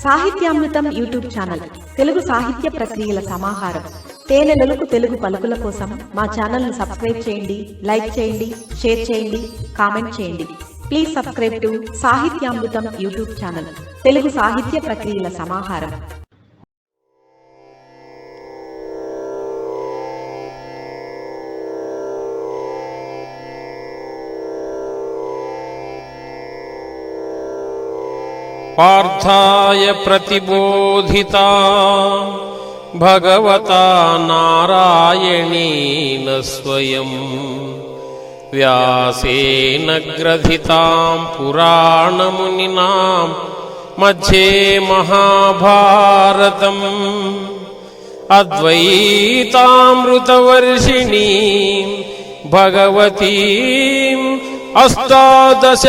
సాహిత్యామృతం YouTube channel Telugu సాహిత్య ప్రక్రియల సమాహారం. తేనెలలకు తెలుగు పలుకుల కోసం మా ఛానల్ను సబ్స్క్రైబ్ చేయండి, లైక్ చేయండి, షేర్ చేయండి, కామెంట్ చేయండి. Please subscribe to Sahityamrutam YouTube channel Telugu సాహిత్య ప్రక్రియల సమాహారం. పార్థాయ ప్రతిబోధితా భగవతా నారాయణేన స్వయం వ్యాసేన గ్రథితాం పురాణమునినాం మధ్యే మహాభారతం అద్వైతామృతవర్షిణీం భగవతీం అష్టాదశాధ్యాయినీ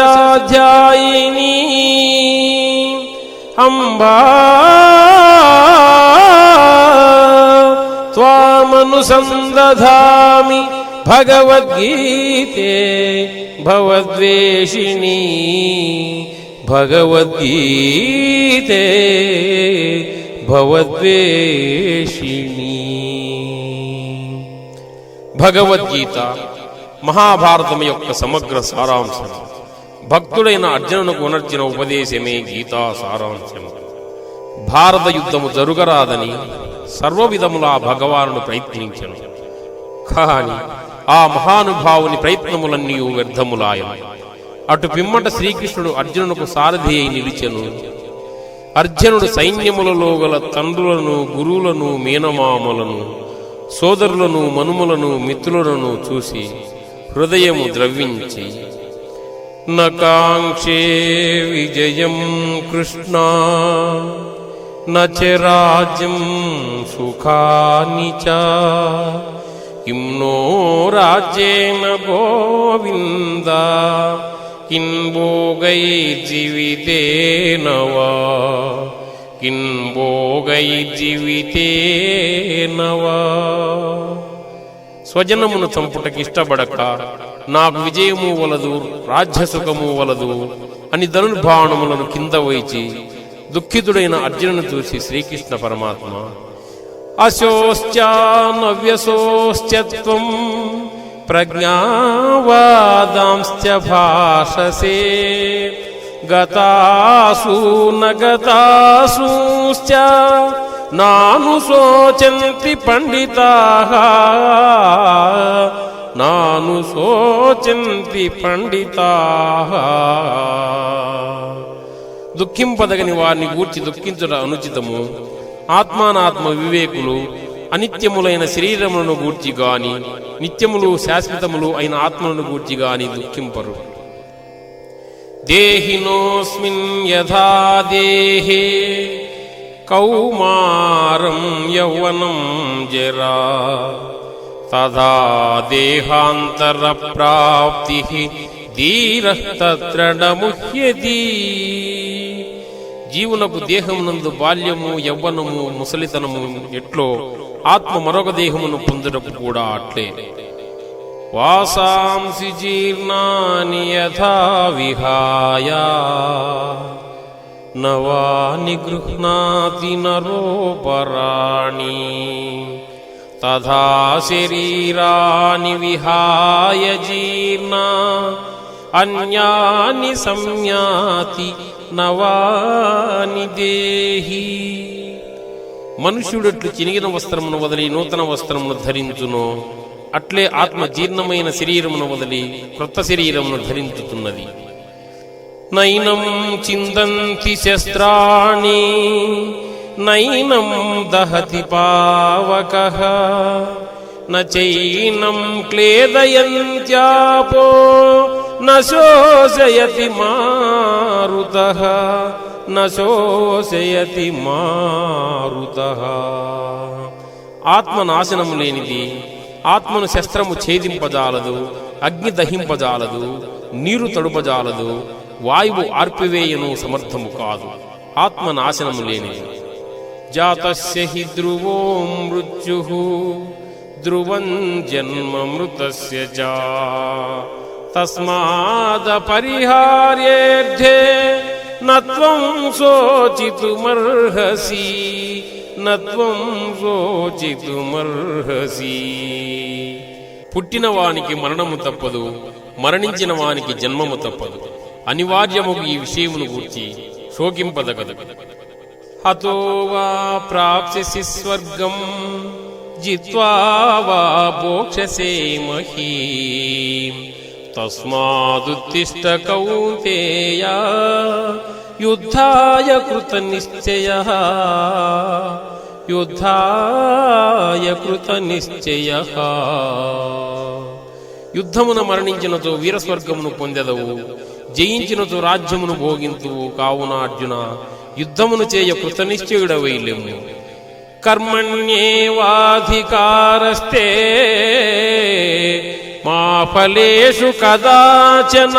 అంబా త్వామనుసందధామి భగవద్గీతే భవద్వేషిణీ భగవద్గీతే భవద్వేషిణీ. భగవద్గీత మహాభారతం యొక్క సమగ్ర సారాంశం. భక్తుడైన అర్జునునకు ఉనర్చిన ఉపదేశమే గీతా సారాంశం. భారత యుద్ధము జరుగరాదని సర్వవిధములా భగవానుడు ప్రయత్నించెను. కాని ఆ మహానుభావుని ప్రయత్నములన్నీ వ్యర్థములాయను. అటు పిమ్మట శ్రీకృష్ణుడు అర్జునునకు సారథి అయి నిలిచెను. అర్జునుడు సైన్యములలో గల తండ్రులను, గురువులను, మీనమామలను, సోదరులను, మనుములను, మిత్రులను చూసి హృదయము ద్రవించి నకాంక్షే విజయం కృష్ణ నచ రాజ్యం సుఖాని చ కిం నో రాజ్యేన గోవింద కిం భోగై జీవితేన వా కిం భోగై జీవితేన వా. స్వజనమును చంపుటకిష్టపడక నాకు విజయము వలదు, రాజ్యసుఖము వలదు అని ధనుర్బాణములను కింద వైచి దుఃఖితుడైన అర్జునుని చూసి శ్రీకృష్ణ పరమాత్మ అశోశ్చానవ్యశోశ్చత్వం ప్రజ్ఞావాదాంశ్చ భాషసే గతాసు నగతాసూశ్చ నానుశోచంతి పండితాః నానుశోచంతి పండితాః. దుఃఖింపదగని వారిని గూర్చి దుఃఖించుట అనుచితము. ఆత్మానాత్మ వివేకులు అనిత్యములైన శరీరములను గూర్చి గాని, నిత్యములు శాశ్వతములు అయిన ఆత్మలను గూర్చి గాని దుఃఖింపరు. దేహినోస్మిన్ యథా దేహే కౌమారం యౌవనం జరా తథా దేహాంతర ప్రాప్తి ధీరః తత్ర న ముహ్యతి. జీవునకు దేహమునందు బాల్యము, యవ్వనము, ముసలితనము ఎట్లో ఆత్మ మరొక దేహమును పొందుటకు కూడా అట్లే. వాసాంసి జీర్ణాని యథా విహాయ నవాని గృహ్ణాతి నరోపరాణి తథా శరీరాని విహాయ జీర్ణా అన్యాని సంయాతి నవాని దేహి. మనుష్యుడట్లు చినిగిన వస్త్రమును వదిలి నూతన వస్త్రమును ధరించును, అట్లే ఆత్మ జీర్ణమైన శరీరమును వదిలి క్రొత్త శరీరమును ధరించుతున్నది. నైనం చిందంతి శస్త్రాణి నైనం దహతి పావకః నచైనం క్లేదయంత్యాపో నశోషయతి మారుతః నశోషయతి మారుతః. ఆత్మ నాశనము లేనిది. ఆత్మను శస్త్రము ఛేదింపజాలదు, అగ్ని దహింపజాలదు, నీరు తడుపజాలదు, వాయువు ఆర్పివేయను సమర్థము కాదు. ఆత్మ నాశనము లేనిది. జాతస్య హి ధ్రువో మృత్యుః ధ్రువం జన్మ మృతస్య చ తస్మాదపరిహార్యేర్థే నత్వం శోచితుమర్హసి నత్వం శోచితుమర్హసి. పుట్టిన వానికి మరణము తప్పదు, మరణించిన వానికి జన్మము తప్పదు. అనివార్యము ఈ విషయమును గూర్చి శోకింపదగదు. హతో వా ప్రాప్స్యసి స్వర్గం జిత్వా వా భోక్ష్యసే మహీం. తస్మాదుత్తిష్ట కౌంతేయ యుద్ధాయ కృతనిశ్చయః యుద్ధాయ కృతనిశ్చయః. యుద్ధమున మరణించినతో వీరస్వర్గమును పొందెదవు, జయించినతో రాజ్యమును భోగింతువు. కావున అర్జున, యుద్ధమును చేయ కృతనిశ్చయుడవై లెమ్ము. కర్మణ్యేవాధికారస్తే మా ఫలేషు కదాచన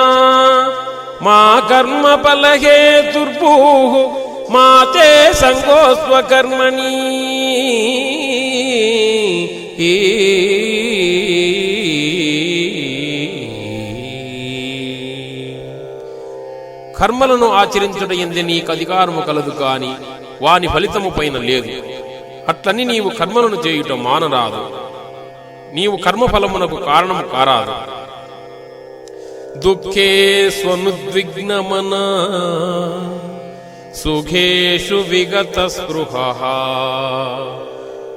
మా కర్మ ఫలహేతుర్భూః మా తే సంగోస్త్వ కర్మణి. కర్మలను ఆచరించుట యందే నీకు అధికారము కలదు, కాని వాని ఫలితము పైన లేదు. అట్లని నీవు కర్మలను చేయుట మానరాదు, నీవు కర్మఫలమునకు కారణము కారాదు. దుఃఖే స్వనుద్విగ్నమన సుఖేషు విగత స్పృహః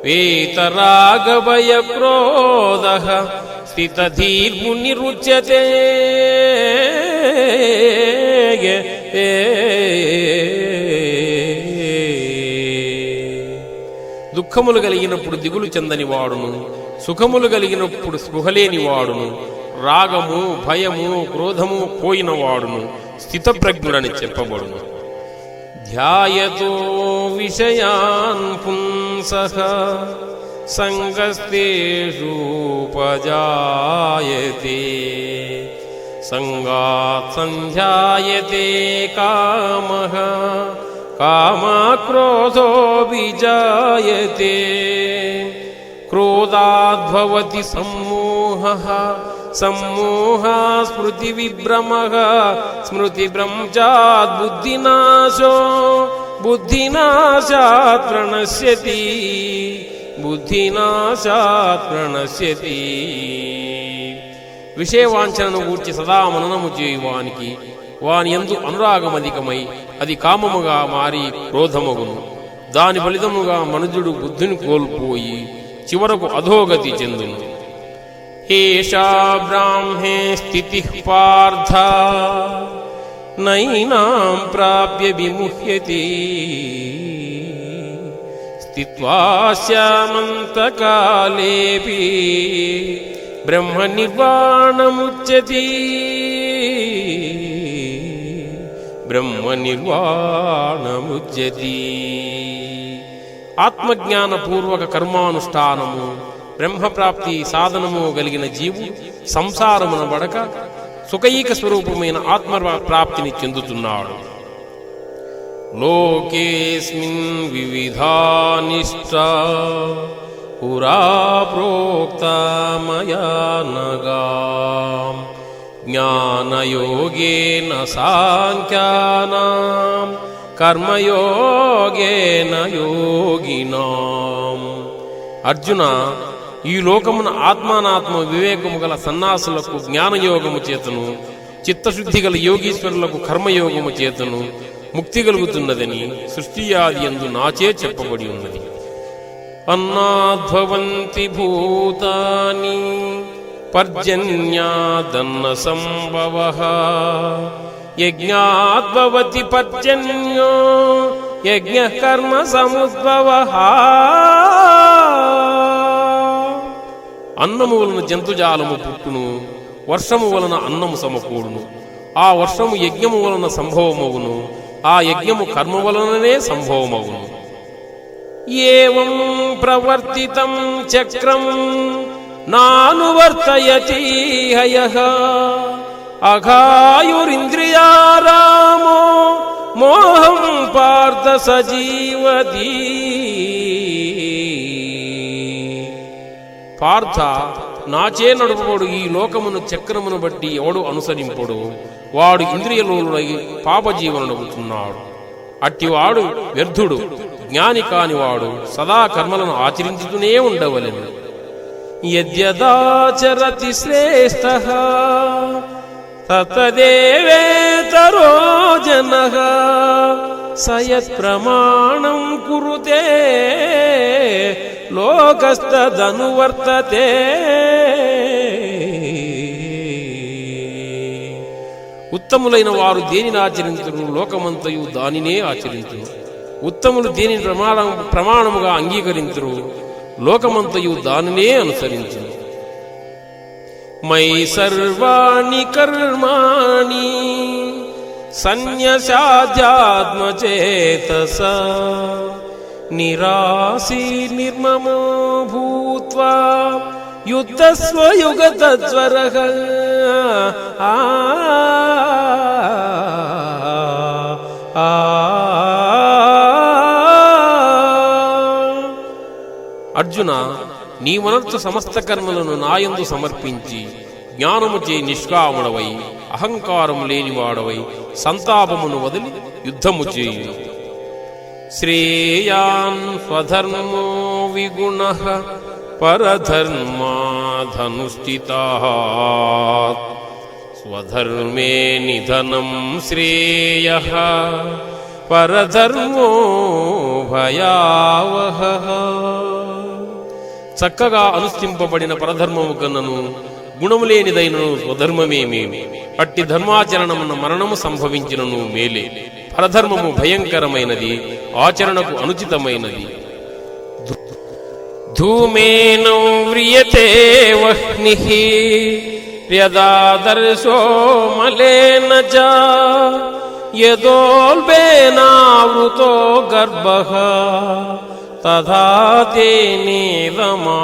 వేతరాగభయ క్రోధః స్థితధీర్మునిరుచ్యతే. దుఃఖములు కలిగినప్పుడు దిగులు చెందని వాడును, సుఖములు కలిగినప్పుడు స్పృహలేని వాడును, రాగము భయము క్రోధము పోయిన వాడును స్థితప్రజ్ఞుడని చెప్పబడును. ధ్యాయతో విషయాన్ పుంసః సంగస్తేషూపజాయతే సంగాత్ సంధ్యాయతే కామః కామక్రోధో విజాయతే. క్రోధాద్భవతి సమ్మోహః సమ్మోహా స్మృతి విభ్రమః స్మృతిభ్రంశాత్ బుద్ధినాశో బుద్ధినాశాత్ ప్రణశ్యతి బుద్ధినాశాత్ ప్రణశ్యతి. విషయవాంఛనను గూర్చి సదా మననము చేయువానికి వాని యందు అనురాగమధికమై అది కామముగా మారి క్రోధమగును. దాని ఫలితముగా మనుజుడు బుద్ధిని కోల్పోయి చివరకు అధోగతి చెందును. ఏషా బ్రాహ్మే స్థితిః పార్థ నైనాం ప్రాప్య విముహ్యతి స్థిత్వా స్యామంతకాలేపి బ్రహ్మ నిర్వాణముచ్యతి బ్రహ్మ నిర్వాణముచ్యతి. ఆత్మజ్ఞానపూర్వక కర్మానుష్ఠానము బ్రహ్మప్రాప్తి సాధనము కలిగిన జీవు సంసారమున బడక సుఖైక స్వరూపమైన ఆత్మప్రాప్తిని చెందుతున్నాడు. లోకేస్మిన్ వివిధానిష్టా పురా ప్రోక్త మయా నగా జ్ఞానయోగేన సాంఖ్యానాం కర్మయోగేన యోగినాం. అర్జున, ఈ లోకమున ఆత్మానాత్మ వివేకము గల సన్నాసులకు జ్ఞానయోగము చేతను, చిత్తశుద్ధి గల యోగీశ్వరులకు కర్మయోగము చేతను ముక్తి కలుగుతున్నదని సృష్టియాది యందు నాచే చెప్పబడి ఉన్నది. అన్నాద్భవంతి భూతాని పర్జన్యాదన్న సంభవః యజ్ఞాద్భవతి పర్జన్యో యజ్ఞః కర్మ సముద్భవః. అన్నము వలన జంతుజాలము పుట్టును, వర్షము వలన అన్నము సమకూడును, ఆ వర్షము యజ్ఞము వలన సంభవమవును, ఆ యజ్ఞము కర్మ వలననే సంభవమవును. ఏవం ప్రవర్తితం చక్రం నానువర్తయతి హయః అఘాయురింద్రియారామో మోహం పార్థ సజీవతి. పార్థ, నాచే నడుపుడు ఈ లోకమును చక్రమును బట్టి ఎవడు అనుసరింపుడు వాడు ఇంద్రియలోలుడై పాపజీవనుడుతున్నాడు. అట్టివాడు వ్యర్థుడు, జ్ఞాని కానివాడు సదా కర్మలను ఆచరించుతూనే ఉండవలెను. యద్యదాచరతి శ్రేష్ఠః తతదేవేతరో జనః సయత్ ప్రమాణం కురుతే లోకస్తదనువర్తతే. ఉత్తములైన వారు దేనిని ఆచరించును లోకమంతయు దానినే ఆచరించును. ఉత్తములు దేనిని ప్రమాణముగా అంగీకరించురు లోకమంతయు దానినే అనుసరించును. మై సర్వాణి కర్మాణి సన్యసాధ్యాత్మచేతస నిరాశీ నిర్మమో భూత్వా యుద్ధస్వ యుగతజ్వరః. అర్జున, నీవనర్చు సమస్త కర్మలను నాయందు సమర్పించి జ్ఞానముచే నిష్కాముడవై అహంకారము లేనివాడవై సంతాపమును వదిలి యుద్ధము చేయు. శ్రేయాన్ స్వధర్మో విగుణః పరధర్మాధనుష్ఠితాః స్వధర్మే నిధనం శ్రేయః పరధర్మో భయావహః. చక్కగా అనుష్ఠింపబడిన పరధర్మము కన్నను గుణము లేనిదైనను స్వధర్మమేమేమి. అట్టి ధర్మాచరణమున మరణము సంభవించినను మేలే. పరధర్మము భయంకరమైనది, ఆచరణకు అనుచితమైనది. ధూమేన వ్రియతే వహ్నిః యదాదర్శో మలేన చ యదోల్బేనావృతో గర్భః తథా తేనేదమావృతం.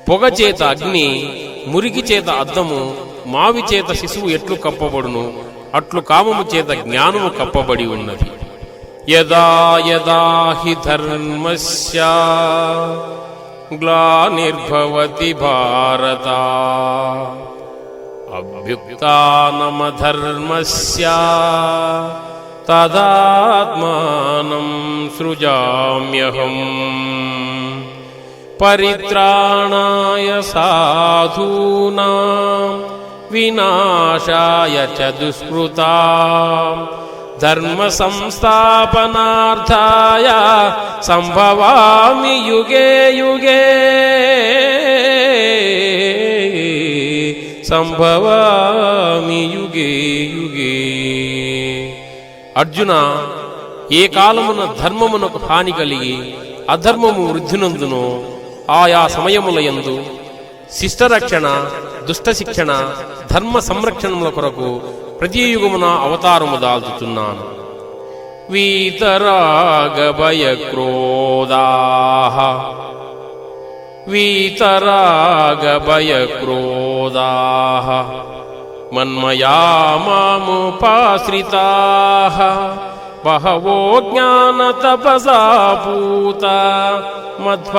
పొగ చేత అగ్ని, మురికి చేత అద్దము, మావి చేత శిశువు ఎట్లు కప్పబడును అట్లు కామము చేత జ్ఞానము కప్పబడి ఉన్నది. యదా యదా హి ధర్మస్య గ్లానిర్భవతి భారత అభ్యుత్థానమధర్మస్య తదాత్మానం సృజామ్యహం. పరిత్రాణాయ సాధూనాం వినాశాయ చ దుష్కృతాం ధర్మ సంస్థాపనార్థాయ సంభవామి యుగే యుగే సంభవామి యుగే యుగే. అర్జున, ఏ కాలమున ధర్మమునకు హాని కలిగి అధర్మము వృద్ధినందునో ఆయా సమయములయందు శిష్టరక్షణ, దుష్ట శిక్షణ, ధర్మ సంరక్షణముల కొరకు ప్రతి యుగమున అవతారము దాల్చుతున్నాను. వీతరాగభయ క్రోధాః వీతరాగభయ క్రోధాః మన్మయా మాముపాశ్రితాః బహవో జ్ఞానతపసా పూతా మద్భావమాగతాః.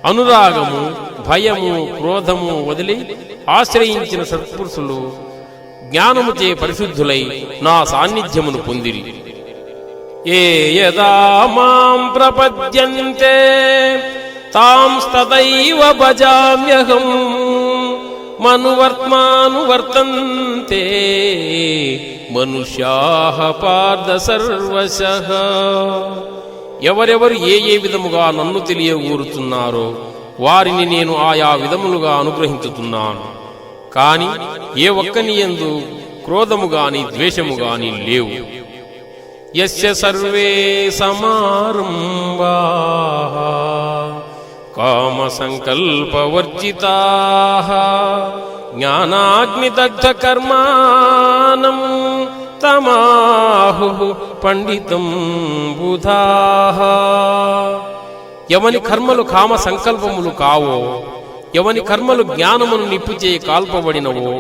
అనురాగము, భయము, క్రోధము వదిలి ఆశ్రయించిన సత్పురుషులు జ్ఞానముచే పరిశుద్ధులై నా సాన్నిధ్యమును పొందిరి. ఏ యదా మాం ప్రపద్యంతే తాంస్తదైవ భజామ్యహం మనువర్త్మానువర్తంతే మనుష్యాః పార్థ సర్వశః. ఎవరెవరు ఏ ఏ విధముగా నన్ను తెలియగూరుతున్నారో వారిని నేను ఆయా విధములుగా అనుగ్రహించుతున్నాను. కాని ఏ ఒక్కనియందు క్రోధము గాని ద్వేషము గాని లేవు. యస్య సర్వే సమారంభాః కామ సంకల్పవర్జితాః జ్ఞానాగ్నిదగ్ధ కర్మాణం తమాహుః పండితం బుధాః. ఎవని కర్మలు కామ సంకల్పములు కావో ఎవని కర్మలు జ్ఞానమును నిప్పుచే కాల్పబడినవో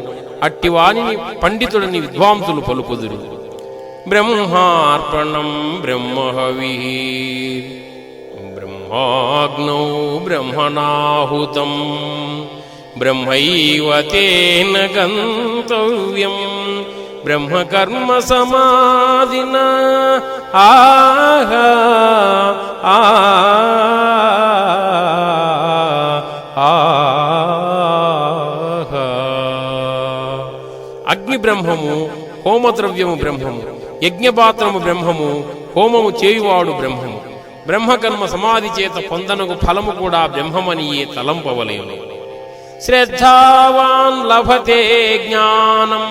అట్టివానిని పండితుడని విద్వాంసులు పలుకుదురు. బ్రహ్మార్పణం బ్రహ్మహవి బ్రహ్మాగ్నౌ బ్రహ్మణాహుతం బ్రహ్మైవ తేన గంతవ్యం బ్రహ్మకర్మ సమాధిన ఆహా అగ్ని బ్రహ్మము, హోమద్రవ్యము బ్రహ్మము, యజ్ఞపాత్రము బ్రహ్మము, హోమము చేయువాడు బ్రహ్మము. బ్రహ్మకర్మ సమాధి చేత పొందనగు ఫలము కూడా బ్రహ్మమనియే తలంపవలేను. శ్రద్ధావాన్ లభతే జ్ఞానం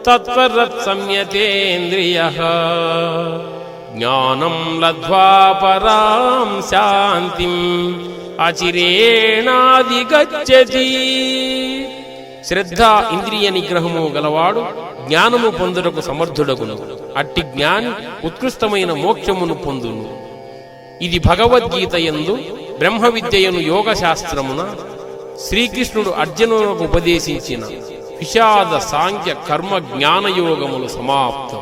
తత్పరత్ సంయతేంద్రియః జ్ఞానం లబ్ధ్వా పరాం శాంతిం అచిరేణాధిగచ్చతి. శ్రద్ధ ఇంద్రియ నిగ్రహము గలవాడు జ్ఞానము పొందుటకు సమర్థుడగును. అట్టి జ్ఞాని ఉత్కృష్టమైన మోక్షమును పొందును. ఇది భగవద్గీత యందు బ్రహ్మ విద్యయను యోగ శాస్త్రమున శ్రీకృష్ణుడు అర్జునులకు ఉపదేశించిన విషాద సాంఖ్య కర్మ జ్ఞానయోగములు సమాప్తం.